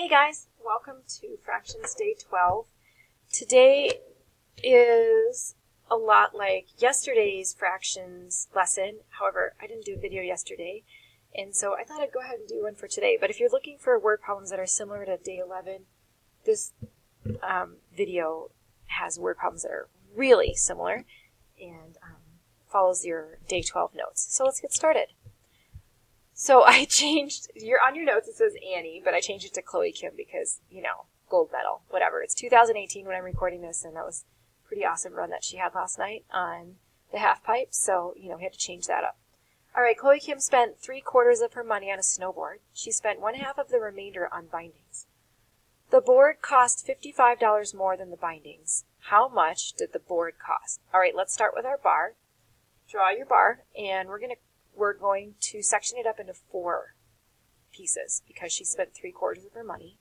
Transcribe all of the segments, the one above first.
Hey guys, welcome to Fractions Day 12. Today is a lot like yesterday's fractions lesson. However, I didn't do a video yesterday, and so I thought I'd go ahead and do one for today. But if you're looking for word problems that are similar to Day 11, this video has word problems that are really similar and follows your Day 12 notes. So let's get started. So I changed, on your notes it says Annie, but I changed it to Chloe Kim because, gold medal, whatever. It's 2018 when I'm recording this, and that was a pretty awesome run that she had last night on the half pipe, so, we had to change that up. All right, Chloe Kim spent 3/4 of her money on a snowboard. She spent 1/2 of the remainder on bindings. The board cost $55 more than the bindings. How much did the board cost? All right, let's start with our bar. Draw your bar, and we're going to section it up into 4 pieces because she spent 3/4 of her money.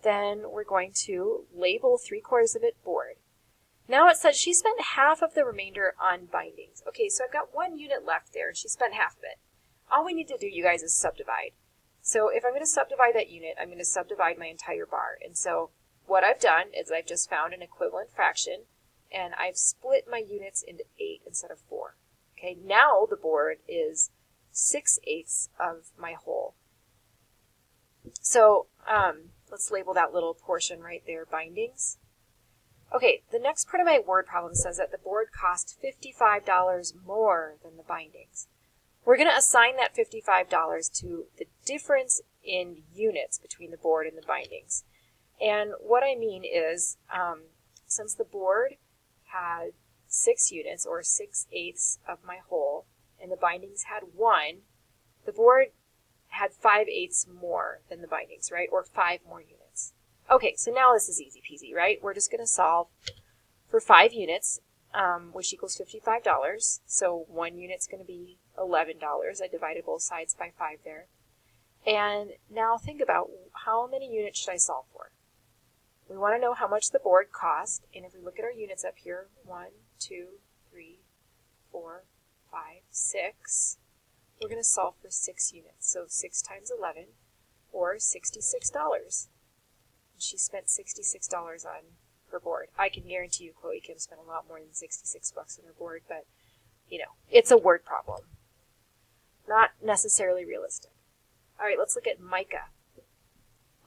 Then we're going to label 3/4 of it board. Now it says she spent half of the remainder on bindings. Okay, so I've got 1 unit left there, and she spent half of it. All we need to do, you guys, is subdivide. So if I'm going to subdivide that unit, I'm going to subdivide my entire bar. And so what I've done is I've just found an equivalent fraction, and I've split my units into 8 instead of 4. Okay, now the board is 6/8 of my whole. So let's label that little portion right there, bindings. Okay, the next part of my word problem says that the board cost $55 more than the bindings. We're going to assign that $55 to the difference in units between the board and the bindings. And what I mean is, since the board had 6 units, or 6/8 of my whole, and the bindings had 1, the board had 5/8 more than the bindings, right? Or 5 more units. Okay, so now this is easy peasy, right? We're just going to solve for 5 units, which equals $55. So 1 unit's going to be $11. I divided both sides by 5 there. And now think about, how many units should I solve for? We want to know how much the board cost, and if we look at our units up here, 1, 2, 3, 4, 5, 6, we're going to solve for 6 units. So 6 times 11, or $66. And she spent $66 on her board. I can guarantee you Chloe Kim spent a lot more than $66 on her board, but, it's a word problem. Not necessarily realistic. All right, let's look at Micah.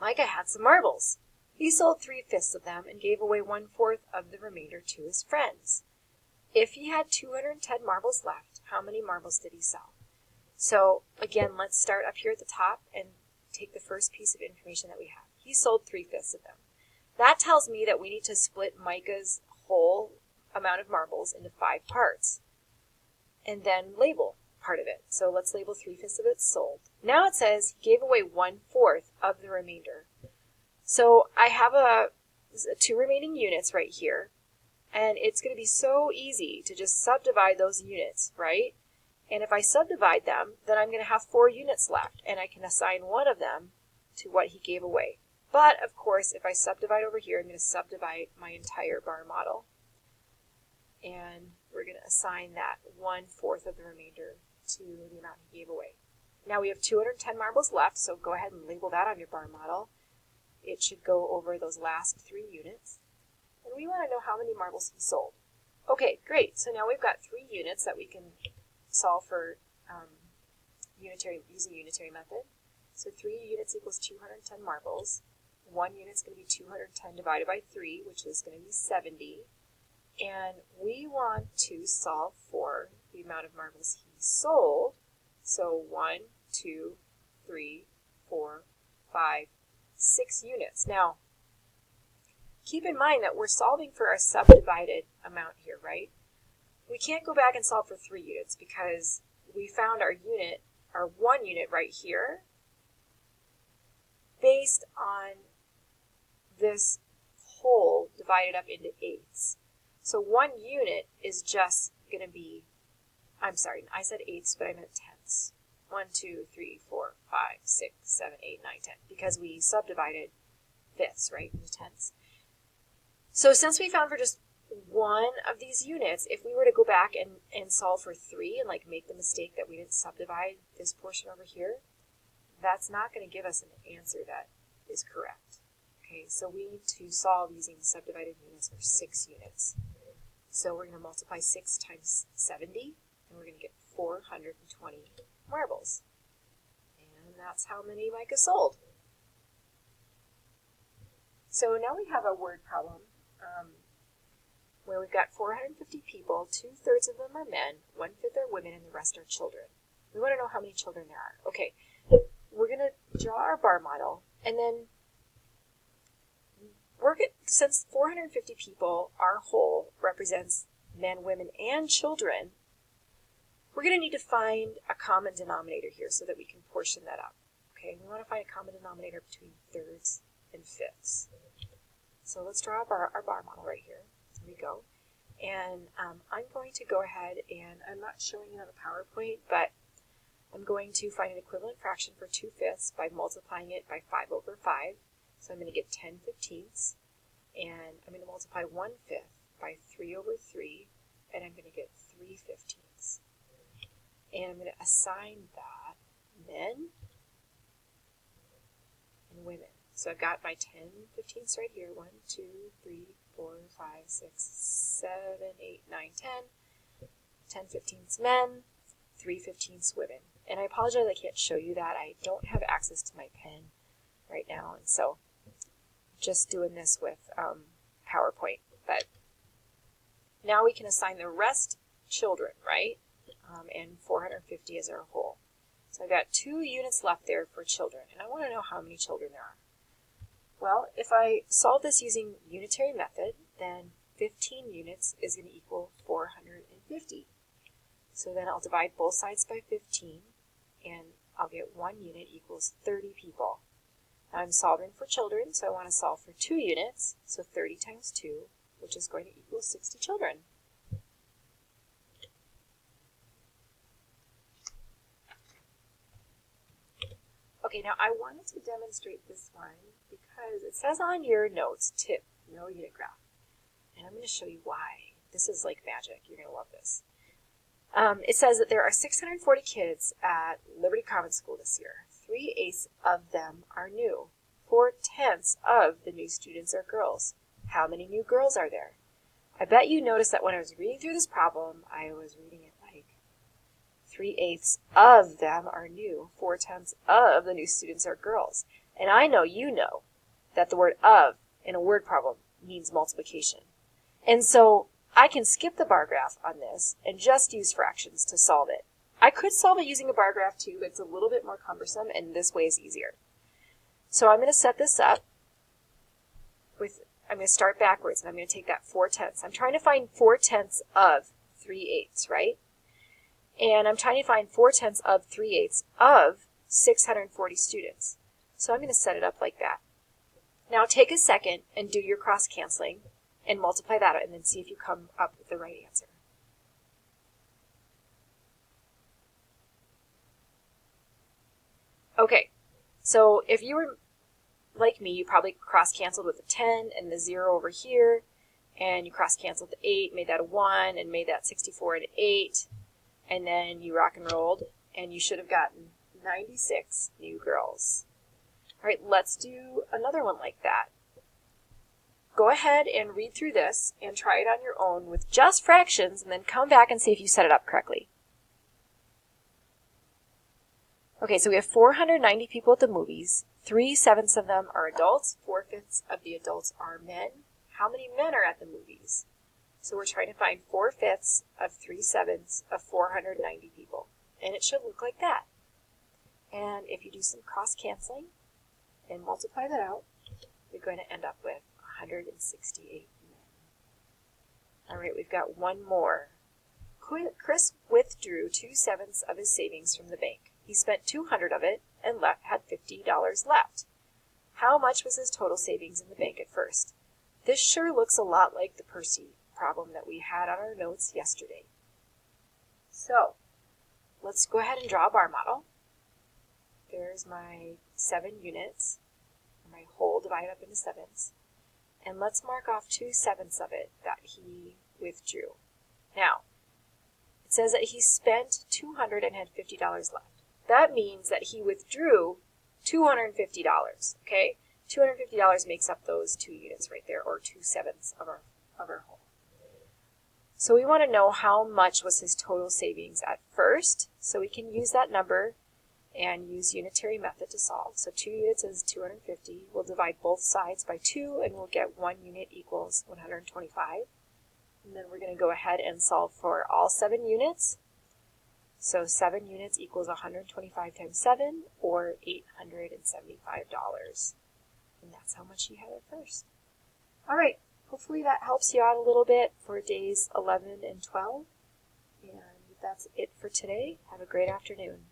Micah had some marbles. He sold 3/5 of them and gave away 1/4 of the remainder to his friends. If he had 210 marbles left, how many marbles did he sell? So again, let's start up here at the top and take the first piece of information that we have. He sold 3/5 of them. That tells me that we need to split Micah's whole amount of marbles into 5 parts and then label part of it. So let's label 3/5 of it sold. Now it says he gave away 1/4 of the remainder. So I have 2 remaining units right here, and it's going to be so easy to just subdivide those units, right? And if I subdivide them, then I'm going to have 4 units left, and I can assign 1 of them to what he gave away. But, of course, if I subdivide over here, I'm going to subdivide my entire bar model, and we're going to assign that 1/4 of the remainder to the amount he gave away. Now we have 210 marbles left, so go ahead and label that on your bar model. It should go over those last 3 units. And we want to know how many marbles he sold. Okay, great. So now we've got 3 units that we can solve for using unitary method. So 3 units equals 210 marbles. 1 unit's going to be 210 divided by 3, which is going to be 70. And we want to solve for the amount of marbles he sold. So 1, 2, 3, 4, 5, 6 units. Now, keep in mind that we're solving for our subdivided amount here, right? We can't go back and solve for 3 units because we found our 1 unit right here based on this whole divided up into 8s. So 1 unit is just going to be, I'm sorry, I said 8s, but I meant 10s. 1, 2, 3, 4, 5, 6, 7, 8, 9, 10, because we subdivided 5ths, right, into 10s. So since we found for just 1 of these units, if we were to go back and solve for 3 and make the mistake that we didn't subdivide this portion over here, that's not going to give us an answer that is correct. Okay, so we need to solve using subdivided units or 6 units. So we're going to multiply 6 times 70, and we're going to get 420 marbles. And that's how many Micah sold. So now we have a word problem where we've got 450 people, 2/3 of them are men, 1/5 are women, and the rest are children. We want to know how many children there are. Okay, we're going to draw our bar model, and then since 450 people, our whole represents men, women, and children, we're going to need to find a common denominator here so that we can portion that up. Okay, we want to find a common denominator between thirds and fifths. So let's draw up our bar model right here. Here we go. And I'm going to go ahead and, I'm not showing it on the PowerPoint, but I'm going to find an equivalent fraction for 2/5 by multiplying it by 5/5. So I'm going to get 10/15, and I'm going to multiply 1/5 by 3/3, and I'm going to get 3/15. And I'm going to assign that men and women. So I've got my 10/15 right here. 1, 2, 3, 4, 5, 6, 7, 8, 9, 10. 10/15 men, 3/15 women. And I apologize I can't show you that. I don't have access to my pen right now, and so just doing this with PowerPoint. But now we can assign the rest children, right? And 450 is our whole. So I've got 2 units left there for children, and I want to know how many children there are. Well, if I solve this using unitary method, then 15 units is going to equal 450. So then I'll divide both sides by 15, and I'll get 1 unit equals 30 people. Now I'm solving for children, so I want to solve for 2 units, so 30 times 2, which is going to equal 60 children. Okay, now I wanted to demonstrate this one because it says on your notes, tip, no unit graph. And I'm going to show you why. This is like magic. You're going to love this. It says that there are 640 kids at Liberty Common School this year. 3/8 of them are new. 4/10 of the new students are girls. How many new girls are there? I bet you noticed that when I was reading through this problem, I was reading it like 3/8 of them are new. 4/10 of the new students are girls. And I know you know that the word of in a word problem means multiplication. And so I can skip the bar graph on this and just use fractions to solve it. I could solve it using a bar graph too, but it's a little bit more cumbersome, and this way is easier. So I'm going to set this up with, I'm going to start backwards, and I'm going to take that 4/10. I'm trying to find 4/10 of 3/8, right? And I'm trying to find 4/10 of 3/8 of 640 students. So I'm going to set it up like that. Now take a second and do your cross canceling and multiply that out, and then see if you come up with the right answer. Okay, so if you were like me, you probably cross-canceled with a 10 and the 0 over here, and you cross-canceled the 8, made that a 1, and made that 64 an 8, and then you rock and rolled, and you should have gotten 96 new girls. All right, let's do another one like that. Go ahead and read through this and try it on your own with just fractions, and then come back and see if you set it up correctly. Okay, so we have 490 people at the movies. 3/7 of them are adults. 4/5 of the adults are men. How many men are at the movies? So we're trying to find 4/5 of 3/7 of 490 people. And it should look like that. And if you do some cross-canceling and multiply that out, you're going to end up with 168 men. All right, we've got one more. Chris withdrew 2/7 of his savings from the bank. He spent 200 of it and had $50 left. How much was his total savings in the bank at first? This sure looks a lot like the Percy problem that we had on our notes yesterday. So let's go ahead and draw a bar model. There's my 7 units, my whole divided up into 7s. And let's mark off 2/7 of it that he withdrew. Now, it says that he spent 200 and had $50 left. That means that he withdrew $250, okay? $250 makes up those 2 units right there, or 2/7 of our whole. So we want to know how much was his total savings at first, so we can use that number and use unitary method to solve. So 2 units is 250. We'll divide both sides by 2 and we'll get 1 unit equals 125. And then we're going to go ahead and solve for all 7 units. So 7 units equals 125 times 7, or $875. And that's how much he had at first. All right, hopefully that helps you out a little bit for days 11 and 12. And that's it for today. Have a great afternoon.